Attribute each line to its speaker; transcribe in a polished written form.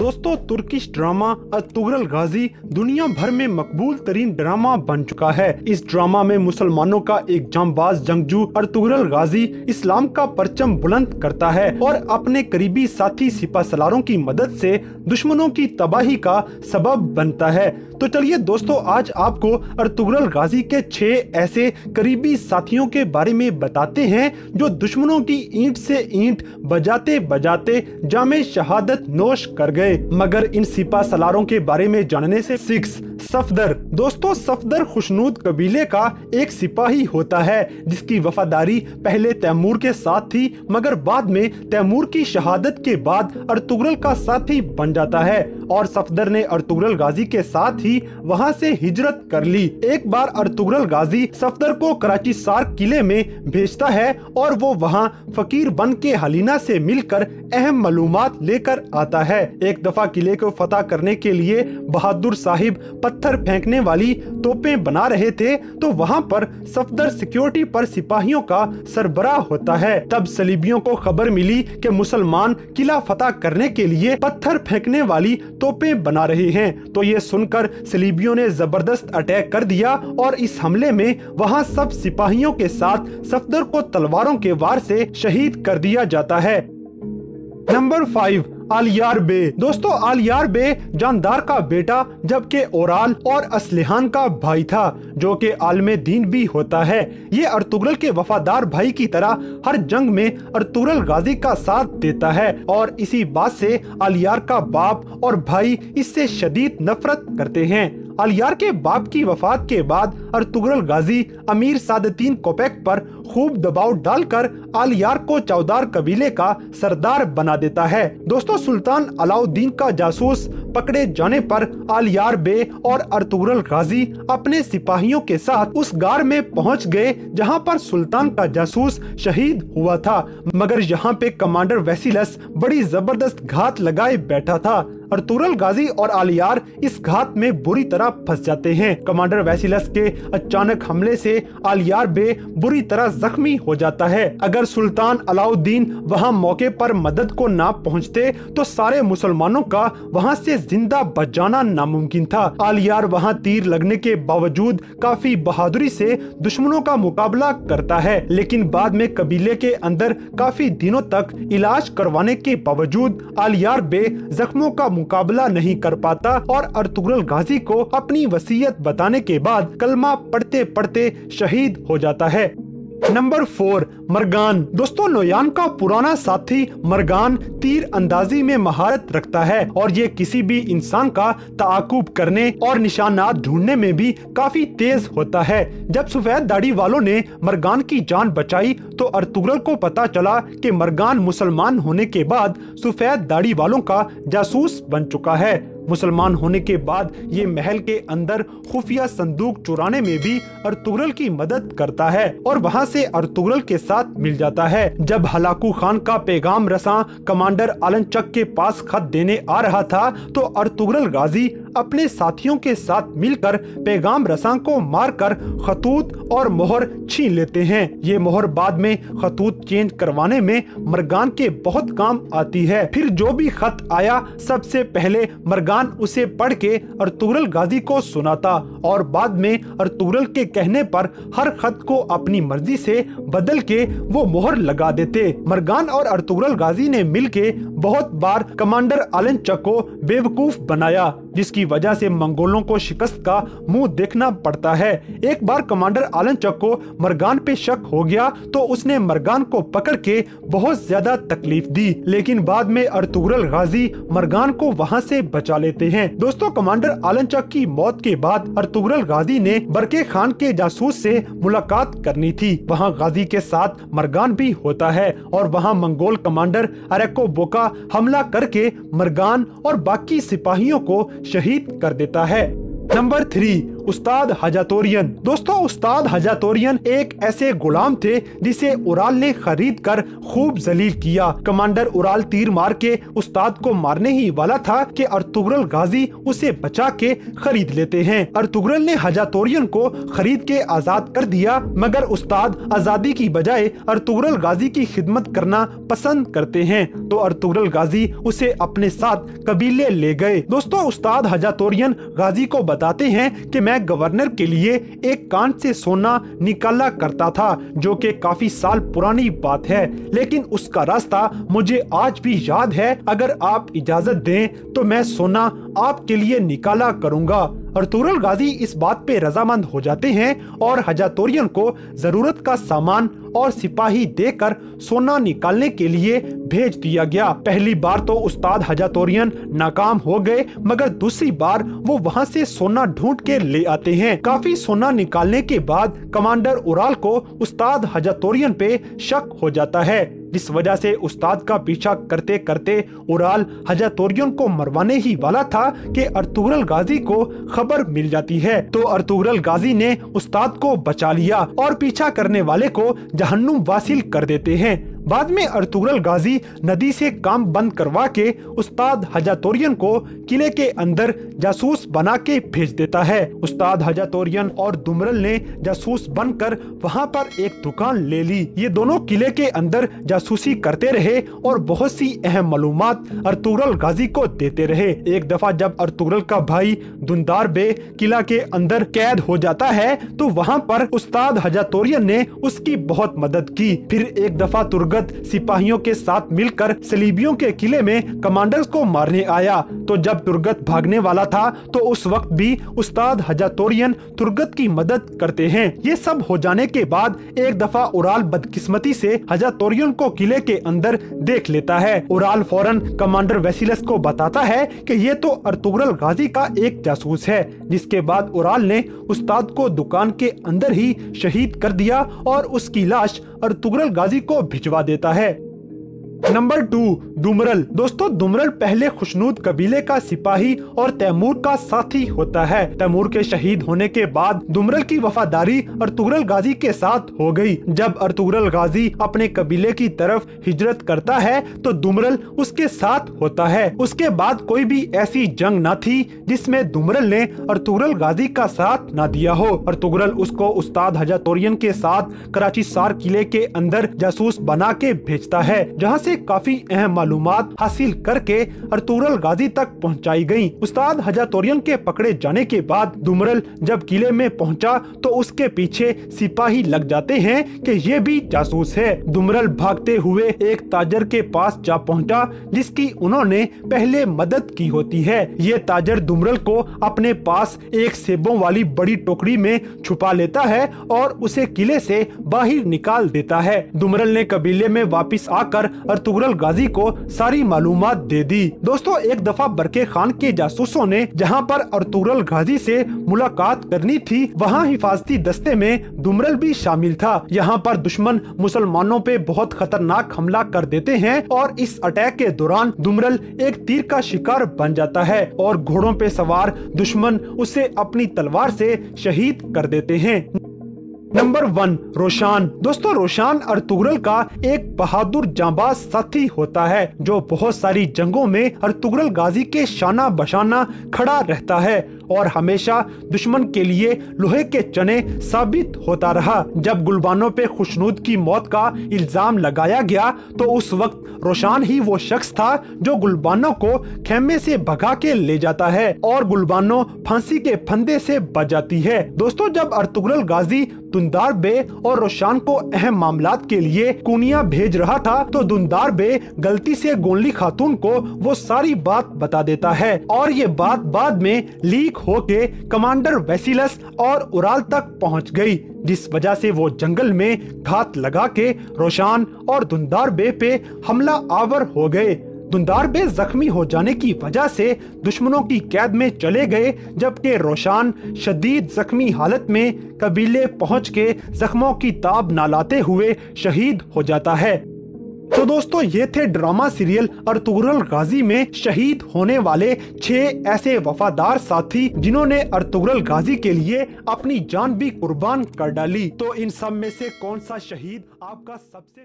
Speaker 1: दोस्तों Turkish drama Ertugrul गाजी दुनिया भर में मकबूल तरीन ड्रामा बन चुका है। इस ड्रामा में मुसलमानों का एक जांबाज जंगजू अर्तुगरुल गाजी इस्लाम का परचम बुलंद करता है और अपने करीबी साथी सिपा सलारों की मदद से दुश्मनों की तबाही का सबब बनता है। तो चलिए दोस्तों, आज आपको अर्तुगरुल गाजी के 6 ऐसे करीबी साथियों के बारे में बताते हैं जो दुश्मनों की ईंट से ईंट बजाते बजाते जामे शहादत नोश कर गए। मगर इन सिपा सलारों के बारे में जानने से 6 सफदर। दोस्तों सफदर खुशनूद कबीले का एक सिपाही होता है जिसकी वफादारी पहले तैमूर के साथ थी, मगर बाद में तैमूर की शहादत के बाद अर्तुगरुल का साथी बन जाता है और सफदर ने अर्तुगरुल गाजी के साथ ही वहां से हिजरत कर ली। एक बार अर्तुगरुल गाजी सफदर को कराची सार किले में भेजता है और वो वहां फकीर बन के हलीना से मिलकर अहम मालूमात लेकर आता है। एक दफा किले को फतह करने के लिए बहादुर साहिब पत्थर फेंकने वाली तोपें बना रहे थे, तो वहां पर सफदर सिक्योरिटी पर सिपाहियों का सरबराह होता है। तब सलीबियों को खबर मिली कि मुसलमान किला फतह करने के लिए पत्थर फेंकने वाली तोपें बना रहे हैं, तो ये सुनकर सलीबियों ने जबरदस्त अटैक कर दिया और इस हमले में वहां सब सिपाहियों के साथ सफदर को तलवारों के वार से शहीद कर दिया जाता है। नंबर 5 आलियार बे। दोस्तों आलियार बे जानदार का बेटा जबकि ओराल और असलिहान का भाई था, जो कि आलमे दीन भी होता है। ये अर्तुगरुल के वफादार भाई की तरह हर जंग में अर्तुगरुल गाजी का साथ देता है और इसी बात से आलियार का बाप और भाई इससे शदीद नफरत करते हैं। आलियार के बाप की वफात के बाद अर्तुगरुल गाजी अमीर सादतीन कोपेक पर खूब दबाव डालकर आलियार को चौदार कबीले का सरदार बना देता है। दोस्तों सुल्तान अलाउद्दीन का जासूस पकड़े जाने पर आलियार बे और अर्तुगरुल गाजी अपने सिपाहियों के साथ उस गार में पहुंच गए जहां पर सुल्तान का जासूस शहीद हुआ था, मगर यहाँ पे कमांडर वेसिलस बड़ी जबरदस्त घात लगाए बैठा था। अर्तुगरुल गाजी और आलियार इस घात में बुरी तरह फंस जाते हैं। कमांडर वेसिलस के अचानक हमले से आलियार बे बुरी तरह जख्मी हो जाता है। अगर सुल्तान अलाउद्दीन वहां मौके पर मदद को ना पहुंचते तो सारे मुसलमानों का वहां से जिंदा बच जाना नामुमकिन था। आलियार वहां तीर लगने के बावजूद काफी बहादुरी से दुश्मनों का मुकाबला करता है, लेकिन बाद में कबीले के अंदर काफी दिनों तक इलाज करवाने के बावजूद आलियार बे जख्मों का मुकाबला नहीं कर पाता और अर्तुगरुल गाजी को अपनी वसीयत बताने के बाद कलमा पढ़ते पढ़ते शहीद हो जाता है। नंबर 4 मरगान। दोस्तों नोयान का पुराना साथी मरगान तीर अंदाजी में महारत रखता है और ये किसी भी इंसान का ताकुब करने और निशानात ढूंढने में भी काफी तेज होता है। जब सफेद दाढ़ी वालों ने मरगान की जान बचाई तो अर्तुगरुल को पता चला कि मरगान मुसलमान होने के बाद सफेद दाढ़ी वालों का जासूस बन चुका है। मुसलमान होने के बाद ये महल के अंदर खुफिया संदूक चुराने में भी अर्तुगरुल की मदद करता है और वहां से अर्तुगरुल के साथ मिल जाता है। जब हलाकू खान का पैगाम रसां कमांडर आलनचक के पास खत देने आ रहा था तो अर्तुगरुल गाजी अपने साथियों के साथ मिलकर पैगाम रसां को मारकर खतूत और मोहर छीन लेते हैं। ये मोहर बाद में खतूत चेंज करवाने में मरगान के बहुत काम आती है। फिर जो भी खत आया सबसे पहले मरगान उसे पढ़ के अर्तुगरुल गाजी को सुनाता और बाद में अर्तुगरुल के कहने पर हर खत को अपनी मर्जी से बदल के वो मोहर लगा देते। मरगान और अर्तुगरुल गाजी ने मिलके बहुत बार कमांडर आलनचक को बेवकूफ बनाया, जिसकी वजह से मंगोलों को शिकस्त का मुंह देखना पड़ता है। एक बार कमांडर आलनचक को मरगान पे शक हो गया तो उसने मरगान को पकड़ के बहुत ज्यादा तकलीफ दी, लेकिन बाद में अर्तुगरुल गाजी मरगान को वहां से बचा लेते हैं। दोस्तों कमांडर आलनचक की मौत के बाद अर्तुगरुल गाजी ने बरके खान के जासूस से मुलाकात करनी थी। वहां गाजी के साथ मरगान भी होता है और वहां मंगोल कमांडर अरेको बोका हमला करके मरगान और बाकी सिपाहियों को शहीद कर देता है। नंबर 3 उस्ताद हजातोरियन। दोस्तों, उस्ताद हजातोरियन एक ऐसे गुलाम थे जिसे उराल ने खरीद कर खूब जलील किया। कमांडर उराल तीर मार के उस्ताद को मारने ही वाला था कि अर्तुगरुल गाजी उसे बचा के खरीद लेते हैं। अर्तुगरुल ने हजातोरियन को खरीद के आजाद कर दिया, मगर उस्ताद आजादी की बजाय अर्तुगरुल गाजी की खिदमत करना पसंद करते हैं, तो अर्तुगरुल गाजी उसे अपने साथ कबीले ले गए। दोस्तों, उस्ताद हजातोरियन गाजी को बताते हैं कि मैं गवर्नर के लिए एक कान से सोना निकाला करता था, जो कि काफी साल पुरानी बात है, लेकिन उसका रास्ता मुझे आज भी याद है। अगर आप इजाजत दें तो मैं सोना आपके लिए निकाला करूंगा। अर्तुगरुल गाजी इस बात पे रजामंद हो जाते हैं और हजातोरियन को जरूरत का सामान और सिपाही देकर सोना निकालने के लिए भेज दिया गया। पहली बार तो उस्ताद हजातोरियन नाकाम हो गए, मगर दूसरी बार वो वहाँ से सोना ढूंढ के ले आते हैं। काफी सोना निकालने के बाद कमांडर उराल को उस्ताद हजातोरियन पे शक हो जाता है, जिस वजह से उस्ताद का पीछा करते करते उराल हजातोरियन को मरवाने ही वाला था कि अर्तुगरुल गाजी को खबर मिल जाती है। तो अर्तुगरुल गाजी ने उस्ताद को बचा लिया और पीछा करने वाले को जहन्नुम वासिल कर देते हैं। बाद में अर्तुगरुल गाजी नदी से काम बंद करवा के उस्ताद हजातोरियन को किले के अंदर जासूस बना के भेज देता है। उस्ताद हजातोरियन और दुमरल ने जासूस बनकर वहां पर एक दुकान ले ली। ये दोनों किले के अंदर जासूसी करते रहे और बहुत सी अहम मालूमात अर्तुगरुल गाजी को देते रहे। एक दफा जब अर्तुगरुल का भाई दुंदार बे किला के अंदर कैद हो जाता है, तो वहाँ पर उस्ताद हजातोरियन ने उसकी बहुत मदद की। फिर एक दफा तुर्गत सिपाहियों के साथ मिलकर सलीबियों के किले में कमांडर्स को मारने आया। तो जब तुर्गत भागने वाला था, तो उस वक्त भी उस्ताद हजातोरियन तुर्गत की मदद करते हैं। ये सब हो जाने के बाद एक दफा उराल बदकिस्मती से हजातोरियन को किले के अंदर देख लेता है। उराल फौरन कमांडर वेसिलस को बताता है कि ये तो अर्तुगरुल गाजी का एक जासूस है। जिसके बाद उराल ने उस्ताद को दुकान के अंदर ही शहीद कर दिया और उसकी लाश अर्तुगरुल गाजी को भिजवा देता है। नंबर 2, दुमरल। दोस्तों, दुमरल पहले खुशनूद कबीले का सिपाही और तैमूर का साथी होता है। तैमूर के शहीद होने के बाद दुमरल की वफादारी अर्तुगरुल गाजी के साथ हो गई। जब अर्तुगरुल गाजी अपने कबीले की तरफ हिजरत करता है, तो दुमरल उसके साथ होता है। उसके बाद कोई भी ऐसी जंग न थी जिसमें दुमरल ने अर्तुगरुल गाजी का साथ न दिया हो। अर्तुगरुल उसको उस्ताद हजातोरियन के साथ कराची सार किले के अंदर जासूस बना के भेजता है, जहाँ से काफी अहम मालूमात हासिल करके अर्तुगरुल गाजी तक पहुंचाई गयी। उस्ताद हजातोरियन के पकड़े जाने के बाद दुमरल जब किले में पहुंचा, तो उसके पीछे सिपाही लग जाते हैं कि ये भी जासूस है। दुमरल भागते हुए एक ताजर के पास जा पहुंचा, जिसकी उन्होंने पहले मदद की होती है। ये ताजर दुमरल को अपने पास एक सेबों वाली बड़ी टोकरी में छुपा लेता है और उसे किले से बाहर निकाल देता है। दुमरल ने कबीले में वापिस आकर अर्तुगरुल गाजी को सारी मालूमात दे दी। दोस्तों, एक दफा बरके खान के जासूसों ने जहां पर अर्तुगरुल गाजी से मुलाकात करनी थी, वहां हिफाजती दस्ते में दुमरल भी शामिल था। यहां पर दुश्मन मुसलमानों पे बहुत खतरनाक हमला कर देते हैं और इस अटैक के दौरान दुमरल एक तीर का शिकार बन जाता है और घोड़ों पे सवार दुश्मन उसे अपनी तलवार से शहीद कर देते हैं। नंबर 1, रोशान। दोस्तों, रोशान अर्तुगरुल का एक बहादुर जांबाज साथी होता है, जो बहुत सारी जंगों में अर्तुगरुल गाजी के शाना बशाना खड़ा रहता है और हमेशा दुश्मन के लिए लोहे के चने साबित होता रहा। जब गुलबानों पे खुशनूद की मौत का इल्जाम लगाया गया, तो उस वक्त रोशान ही वो शख्स था जो गुलबानों को खेमे से भगा के ले जाता है और गुलबानों फांसी के फंदे से बच जाती है। दोस्तों, जब अर्तुगरुल गाजी दुंदार बे और रोशान को अहम मामलात के लिए कुनिया भेज रहा था, तो दुंदार बे गलती से गोनली खातून को वो सारी बात बता देता है और ये बात बाद में लीक होके कमांडर वेसिलस और उराल तक पहुंच गई, जिस वजह से वो जंगल में घात लगा के रोशान और दुंदार बे पे हमला आवर हो गए। दुंदार बे जख्मी हो जाने की वजह से दुश्मनों की कैद में चले गए, जबकि रोशान शदीद जख्मी हालत में कबीले पहुंच के जख्मों की ताब न लाते हुए शहीद हो जाता है। तो दोस्तों ये थे ड्रामा सीरियल अर्तुगरुल गाजी में शहीद होने वाले 6 ऐसे वफादार साथी जिन्होंने अर्तुगरुल गाजी के लिए अपनी जान भी कुर्बान कर डाली। तो इन सब में से कौन सा शहीद आपका सबसे